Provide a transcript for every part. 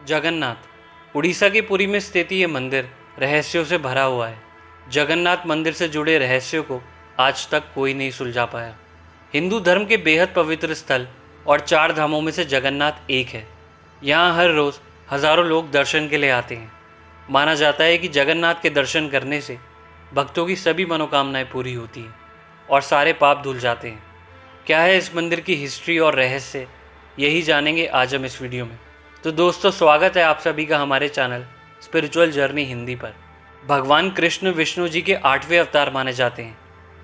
जगन्नाथ उड़ीसा के पुरी में स्थित ये मंदिर रहस्यों से भरा हुआ है। जगन्नाथ मंदिर से जुड़े रहस्यों को आज तक कोई नहीं सुलझा पाया। हिंदू धर्म के बेहद पवित्र स्थल और 4 धामों में से जगन्नाथ एक है। यहाँ हर रोज़ हज़ारों लोग दर्शन के लिए आते हैं। माना जाता है कि जगन्नाथ के दर्शन करने से भक्तों की सभी मनोकामनाएं पूरी होती हैं और सारे पाप धुल जाते हैं। क्या है इस मंदिर की हिस्ट्री और रहस्य, यही जानेंगे आज हम इस वीडियो में। तो दोस्तों, स्वागत है आप सभी का हमारे चैनल स्पिरिचुअल जर्नी हिंदी पर। भगवान कृष्ण विष्णु जी के 8वें अवतार माने जाते हैं।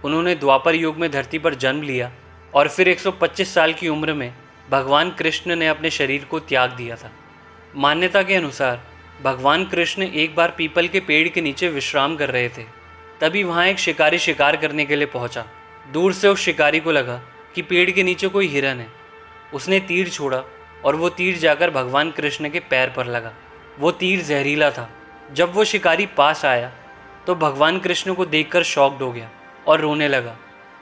उन्होंने द्वापर युग में धरती पर जन्म लिया और फिर 125 साल की उम्र में भगवान कृष्ण ने अपने शरीर को त्याग दिया था। मान्यता के अनुसार भगवान कृष्ण एक बार पीपल के पेड़ के नीचे विश्राम कर रहे थे। तभी वहाँ एक शिकारी शिकार करने के लिए पहुँचा। दूर से उस शिकारी को लगा कि पेड़ के नीचे कोई हिरन है। उसने तीर छोड़ा और वो तीर जाकर भगवान कृष्ण के पैर पर लगा। वो तीर जहरीला था। जब वो शिकारी पास आया तो भगवान कृष्ण को देखकर शॉक्ड हो गया और रोने लगा।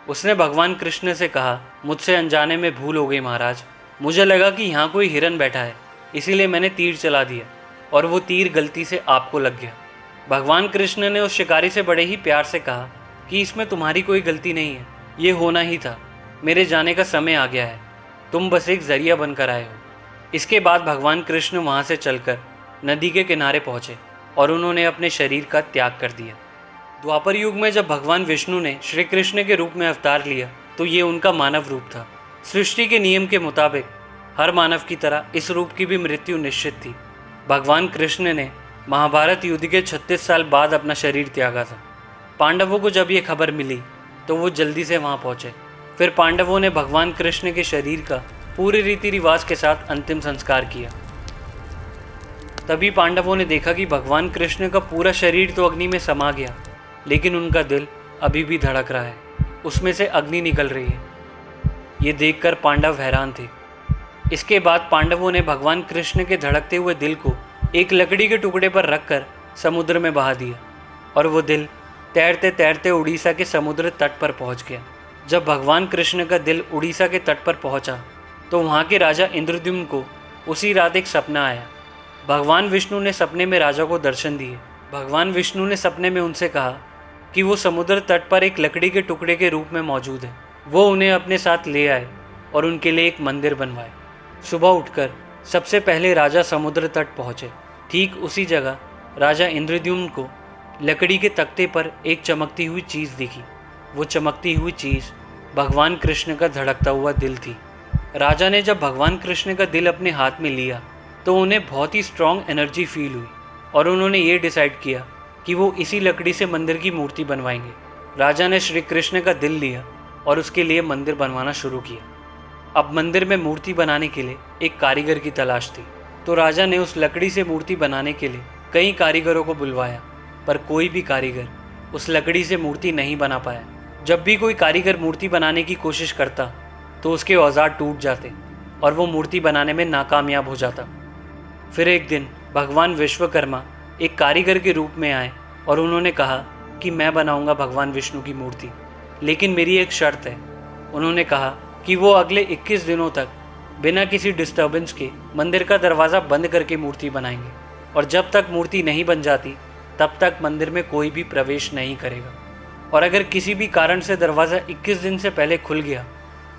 उसने भगवान कृष्ण से कहा, मुझसे अनजाने में भूल हो गई महाराज। मुझे लगा कि यहाँ कोई हिरन बैठा है, इसीलिए मैंने तीर चला दिया और वो तीर गलती से आपको लग गया। भगवान कृष्ण ने उस शिकारी से बड़े ही प्यार से कहा कि इसमें तुम्हारी कोई गलती नहीं है, ये होना ही था। मेरे जाने का समय आ गया है, तुम बस एक जरिया बनकर आए हो। इसके बाद भगवान कृष्ण वहाँ से चलकर नदी के किनारे पहुँचे और उन्होंने अपने शरीर का त्याग कर दिया। द्वापर युग में जब भगवान विष्णु ने श्री कृष्ण के रूप में अवतार लिया तो ये उनका मानव रूप था। सृष्टि के नियम के मुताबिक हर मानव की तरह इस रूप की भी मृत्यु निश्चित थी। भगवान कृष्ण ने महाभारत युद्ध के 36 साल बाद अपना शरीर त्यागा था। पांडवों को जब ये खबर मिली तो वो जल्दी से वहाँ पहुँचे। फिर पांडवों ने भगवान कृष्ण के शरीर का पूरे रीति रिवाज के साथ अंतिम संस्कार किया। तभी पांडवों ने देखा कि भगवान कृष्ण का पूरा शरीर तो अग्नि में समा गया, लेकिन उनका दिल अभी भी धड़क रहा है, उसमें से अग्नि निकल रही है। ये देखकर पांडव हैरान थे। इसके बाद पांडवों ने भगवान कृष्ण के धड़कते हुए दिल को एक लकड़ी के टुकड़े पर रखकर समुद्र में बहा दिया और वो दिल तैरते तैरते उड़ीसा के समुद्र तट पर पहुंच गया। जब भगवान कृष्ण का दिल उड़ीसा के तट पर पहुंचा तो वहाँ के राजा इंद्रद्युम्न को उसी रात एक सपना आया। भगवान विष्णु ने सपने में राजा को दर्शन दिए। भगवान विष्णु ने सपने में उनसे कहा कि वो समुद्र तट पर एक लकड़ी के टुकड़े के रूप में मौजूद है। वो उन्हें अपने साथ ले आए और उनके लिए एक मंदिर बनवाए। सुबह उठकर सबसे पहले राजा समुद्र तट पहुँचे। ठीक उसी जगह राजा इंद्रद्युम्न को लकड़ी के तख्ते पर एक चमकती हुई चीज़ दिखी। वो चमकती हुई चीज़ भगवान कृष्ण का धड़कता हुआ दिल थी। राजा ने जब भगवान कृष्ण का दिल अपने हाथ में लिया तो उन्हें बहुत ही स्ट्रॉन्ग एनर्जी फील हुई और उन्होंने ये डिसाइड किया कि वो इसी लकड़ी से मंदिर की मूर्ति बनवाएंगे। राजा ने श्री कृष्ण का दिल लिया और उसके लिए मंदिर बनवाना शुरू किया। अब मंदिर में मूर्ति बनाने के लिए एक कारीगर की तलाश थी, तो राजा ने उस लकड़ी से मूर्ति बनाने के लिए कई कारीगरों को बुलवाया, पर कोई भी कारीगर उस लकड़ी से मूर्ति नहीं बना पाया। जब भी कोई कारीगर मूर्ति बनाने की कोशिश करता तो उसके औजार टूट जाते और वो मूर्ति बनाने में नाकामयाब हो जाता। फिर एक दिन भगवान विश्वकर्मा एक कारीगर के रूप में आए और उन्होंने कहा कि मैं बनाऊंगा भगवान विष्णु की मूर्ति, लेकिन मेरी एक शर्त है। उन्होंने कहा कि वो अगले 21 दिनों तक बिना किसी डिस्टर्बेंस के मंदिर का दरवाज़ा बंद करके मूर्ति बनाएंगे और जब तक मूर्ति नहीं बन जाती तब तक मंदिर में कोई भी प्रवेश नहीं करेगा। और अगर किसी भी कारण से दरवाज़ा 21 दिन से पहले खुल गया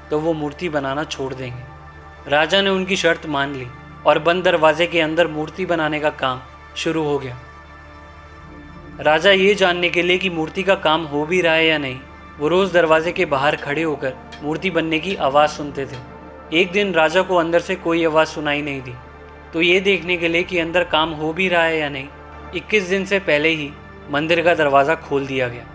तो वो मूर्ति बनाना छोड़ देंगे। राजा ने उनकी शर्त मान ली और बंद दरवाजे के अंदर मूर्ति बनाने का काम शुरू हो गया। राजा ये जानने के लिए कि मूर्ति का काम हो भी रहा है या नहीं, वो रोज़ दरवाजे के बाहर खड़े होकर मूर्ति बनने की आवाज़ सुनते थे। एक दिन राजा को अंदर से कोई आवाज़ सुनाई नहीं दी, तो ये देखने के लिए कि अंदर काम हो भी रहा है या नहीं, 21 दिन से पहले ही मंदिर का दरवाज़ा खोल दिया गया।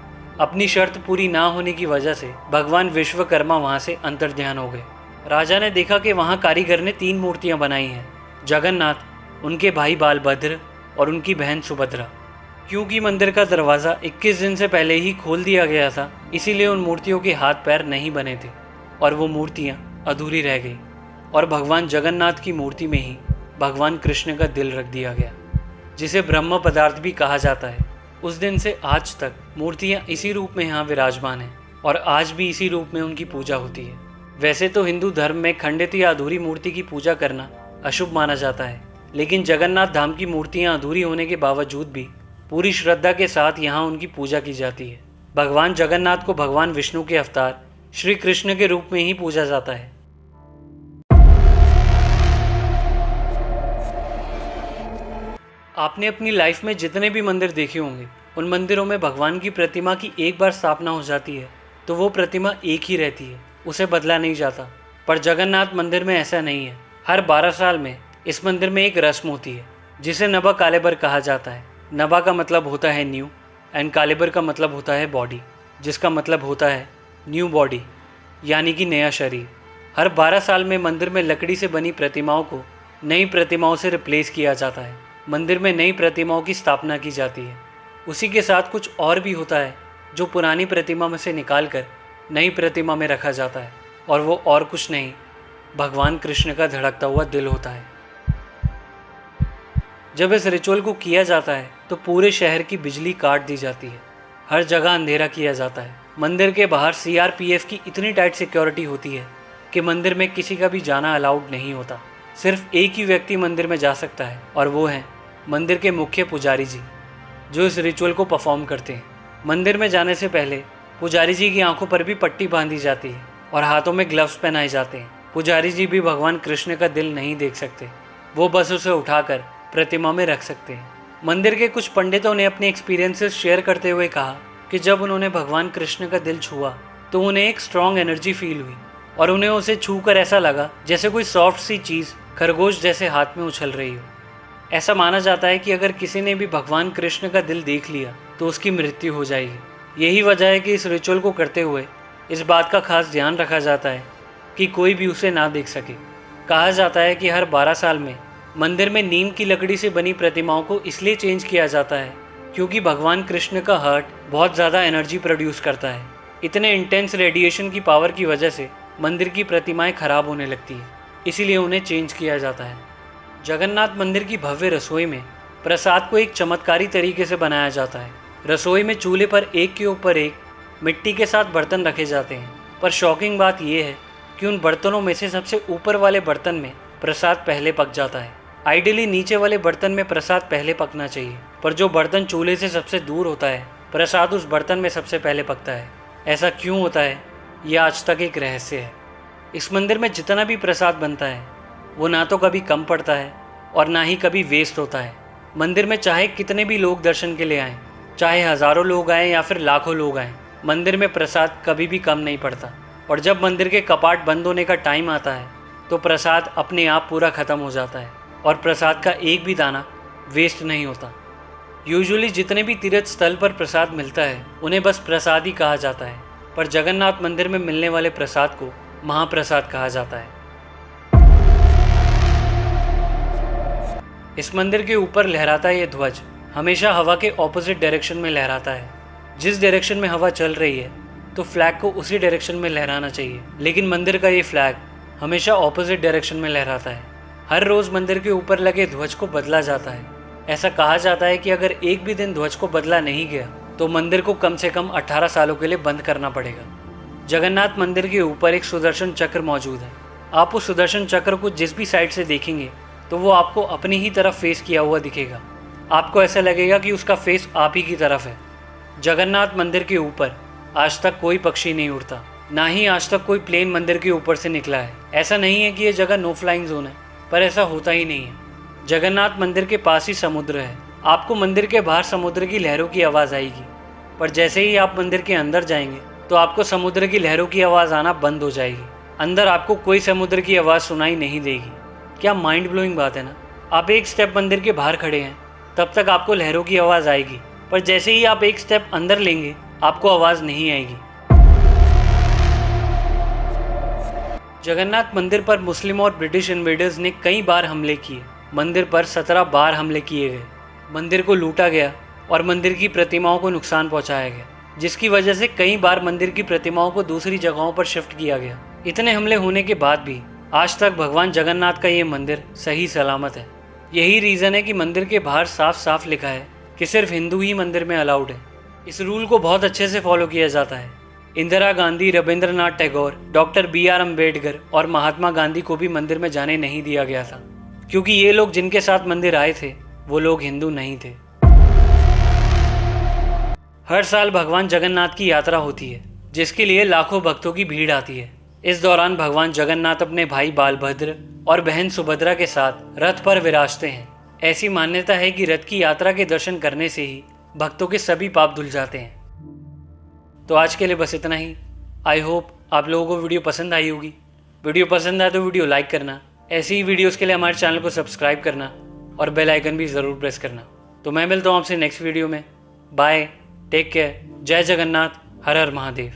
अपनी शर्त पूरी ना होने की वजह से भगवान विश्वकर्मा वहाँ से अंतर्ध्यान हो गए। राजा ने देखा कि वहाँ कारीगर ने 3 मूर्तियाँ बनाई हैं, जगन्नाथ, उनके भाई बालभद्र और उनकी बहन सुभद्रा। क्योंकि मंदिर का दरवाज़ा 21 दिन से पहले ही खोल दिया गया था, इसीलिए उन मूर्तियों के हाथ पैर नहीं बने थे और वो मूर्तियाँ अधूरी रह गई और भगवान जगन्नाथ की मूर्ति में ही भगवान कृष्ण का दिल रख दिया गया, जिसे ब्रह्म पदार्थ भी कहा जाता है। उस दिन से आज तक मूर्तियाँ इसी रूप में यहाँ विराजमान हैं और आज भी इसी रूप में उनकी पूजा होती है। वैसे तो हिंदू धर्म में खंडित या अधूरी मूर्ति की पूजा करना अशुभ माना जाता है, लेकिन जगन्नाथ धाम की मूर्तियां अधूरी होने के बावजूद भी पूरी श्रद्धा के साथ यहाँ उनकी पूजा की जाती है। भगवान जगन्नाथ को भगवान विष्णु के अवतार श्री कृष्ण के रूप में ही पूजा जाता है। आपने अपनी लाइफ में जितने भी मंदिर देखे होंगे, उन मंदिरों में भगवान की प्रतिमा की एक बार स्थापना हो जाती है तो वो प्रतिमा एक ही रहती है, उसे बदला नहीं जाता। पर जगन्नाथ मंदिर में ऐसा नहीं है। हर 12 साल में इस मंदिर में एक रस्म होती है जिसे नभा कालेबर कहा जाता है। नभा का मतलब होता है न्यू एंड कालेबर का मतलब होता है बॉडी, जिसका मतलब होता है न्यू बॉडी, यानी कि नया शरीर। हर 12 साल में मंदिर में लकड़ी से बनी प्रतिमाओं को नई प्रतिमाओं से रिप्लेस किया जाता है। मंदिर में नई प्रतिमाओं की स्थापना की जाती है। उसी के साथ कुछ और भी होता है जो पुरानी प्रतिमा में से निकाल कर नई प्रतिमा में रखा जाता है, और वो और कुछ नहीं, भगवान कृष्ण का धड़कता हुआ दिल होता है। जब इस रिचुअल को किया जाता है तो पूरे शहर की बिजली काट दी जाती है, हर जगह अंधेरा किया जाता है। मंदिर के बाहर सीआरपीएफ की इतनी टाइट सिक्योरिटी होती है कि मंदिर में किसी का भी जाना अलाउड नहीं होता। सिर्फ एक ही व्यक्ति मंदिर में जा सकता है, और वो है मंदिर के मुख्य पुजारी जी, जो इस रिचुअल को परफॉर्म करते हैं। मंदिर में जाने से पहले पुजारी जी की आंखों पर भी पट्टी बांधी जाती है और हाथों में ग्लव्स पहनाए जाते हैं। पुजारी जी भी भगवान कृष्ण का दिल नहीं देख सकते, वो बस उसे उठाकर प्रतिमा में रख सकते हैं। मंदिर के कुछ पंडितों ने अपने एक्सपीरियंसेस शेयर करते हुए कहा कि जब उन्होंने भगवान कृष्ण का दिल छुआ तो उन्हें एक स्ट्रॉन्ग एनर्जी फील हुई और उन्हें उसे छूकर ऐसा लगा जैसे कोई सॉफ्ट सी चीज़ खरगोश जैसे हाथ में उछल रही हो। ऐसा माना जाता है कि अगर किसी ने भी भगवान कृष्ण का दिल देख लिया तो उसकी मृत्यु हो जाएगी। यही वजह है कि इस रिचुअल को करते हुए इस बात का खास ध्यान रखा जाता है कि कोई भी उसे ना देख सके। कहा जाता है कि हर 12 साल में मंदिर में नीम की लकड़ी से बनी प्रतिमाओं को इसलिए चेंज किया जाता है क्योंकि भगवान कृष्ण का हार्ट बहुत ज़्यादा एनर्जी प्रोड्यूस करता है। इतने इंटेंस रेडिएशन की पावर की वजह से मंदिर की प्रतिमाएं खराब होने लगती है, इसीलिए उन्हें चेंज किया जाता है। जगन्नाथ मंदिर की भव्य रसोई में प्रसाद को एक चमत्कारी तरीके से बनाया जाता है। रसोई में चूल्हे पर एक के ऊपर एक मिट्टी के साथ बर्तन रखे जाते हैं, पर शॉकिंग बात यह है कि उन बर्तनों में से सबसे ऊपर वाले बर्तन में प्रसाद पहले पक जाता है। आइडियली नीचे वाले बर्तन में प्रसाद पहले पकना चाहिए, पर जो बर्तन चूल्हे से सबसे दूर होता है, प्रसाद उस बर्तन में सबसे पहले पकता है। ऐसा क्यों होता है, यह आज तक एक रहस्य है। इस मंदिर में जितना भी प्रसाद बनता है वो ना तो कभी कम पड़ता है और ना ही कभी वेस्ट होता है। मंदिर में चाहे कितने भी लोग दर्शन के लिए आएँ, चाहे हज़ारों लोग आएँ या फिर लाखों लोग आएँ, मंदिर में प्रसाद कभी भी कम नहीं पड़ता। और जब मंदिर के कपाट बंद होने का टाइम आता है तो प्रसाद अपने आप पूरा ख़त्म हो जाता है और प्रसाद का एक भी दाना वेस्ट नहीं होता। यूजुअली जितने भी तीर्थ स्थल पर प्रसाद मिलता है उन्हें बस प्रसाद ही कहा जाता है, पर जगन्नाथ मंदिर में मिलने वाले प्रसाद को महाप्रसाद कहा जाता है। इस मंदिर के ऊपर लहराता ये ध्वज हमेशा हवा के ऑपोजिट डायरेक्शन में लहराता है। जिस डायरेक्शन में हवा चल रही है तो फ्लैग को उसी डायरेक्शन में लहराना चाहिए, लेकिन मंदिर का ये फ्लैग हमेशा ऑपोजिट डायरेक्शन में लहराता है। हर रोज़ मंदिर के ऊपर लगे ध्वज को बदला जाता है। ऐसा कहा जाता है कि अगर एक भी दिन ध्वज को बदला नहीं गया तो मंदिर को कम से कम 18 सालों के लिए बंद करना पड़ेगा। जगन्नाथ मंदिर के ऊपर एक सुदर्शन चक्र मौजूद है। आप उस सुदर्शन चक्र को जिस भी साइड से देखेंगे तो वो आपको अपनी ही तरफ फेस किया हुआ दिखेगा। आपको ऐसा लगेगा कि उसका फेस आप ही की तरफ है। जगन्नाथ मंदिर के ऊपर आज तक कोई पक्षी नहीं उड़ता, ना ही आज तक कोई प्लेन मंदिर के ऊपर से निकला है। ऐसा नहीं है कि यह जगह नो फ्लाइंग जोन है, पर ऐसा होता ही नहीं है। जगन्नाथ मंदिर के पास ही समुद्र है। आपको मंदिर के बाहर समुद्र की लहरों की आवाज़ आएगी, पर जैसे ही आप मंदिर के अंदर जाएंगे तो आपको समुद्र की लहरों की आवाज़ आना बंद हो जाएगी। अंदर आपको कोई समुद्र की आवाज़ सुनाई नहीं देगी। क्या माइंड ब्लोइंग बात है ना। आप एक स्टेप मंदिर के बाहर खड़े हैं तब तक आपको लहरों की आवाज़ आएगी, पर जैसे ही आप एक स्टेप अंदर लेंगे आपको आवाज़ नहीं आएगी। जगन्नाथ मंदिर पर मुस्लिम और ब्रिटिश इन्वेडर्स ने कई बार हमले किए। मंदिर पर 17 बार हमले किए गए। मंदिर को लूटा गया और मंदिर की प्रतिमाओं को नुकसान पहुंचाया गया, जिसकी वजह से कई बार मंदिर की प्रतिमाओं को दूसरी जगहों पर शिफ्ट किया गया। इतने हमले होने के बाद भी आज तक भगवान जगन्नाथ का ये मंदिर सही सलामत है। यही रीज़न है कि मंदिर के बाहर साफ साफ लिखा है कि सिर्फ हिंदू ही मंदिर में अलाउड है। इस रूल को बहुत अच्छे से फॉलो किया जाता है। इंदिरा गांधी, रविंद्रनाथ टैगोर, डॉक्टर BR अम्बेडकर और महात्मा गांधी को भी मंदिर में जाने नहीं दिया गया था। क्योंकि ये लोग जिनके साथ मंदिर आए थे वो लोग हिंदू नहीं थे। हर साल भगवान जगन्नाथ की यात्रा होती है, जिसके लिए लाखों भक्तों की भीड़ आती है। इस दौरान भगवान जगन्नाथ अपने भाई बालभद्र और बहन सुभद्रा के साथ रथ पर विराजते हैं। ऐसी मान्यता है कि रथ की यात्रा के दर्शन करने से ही भक्तों के सभी पाप धुल जाते हैं। तो आज के लिए बस इतना ही। आई होप आप लोगों को वीडियो पसंद आई होगी। वीडियो पसंद आए तो वीडियो लाइक करना, ऐसी ही वीडियोस के लिए हमारे चैनल को सब्सक्राइब करना और बेल आइकन भी ज़रूर प्रेस करना। तो मैं मिलता हूँ आपसे नेक्स्ट वीडियो में। बाय, टेक केयर, जय जगन्नाथ, हर हर महादेव।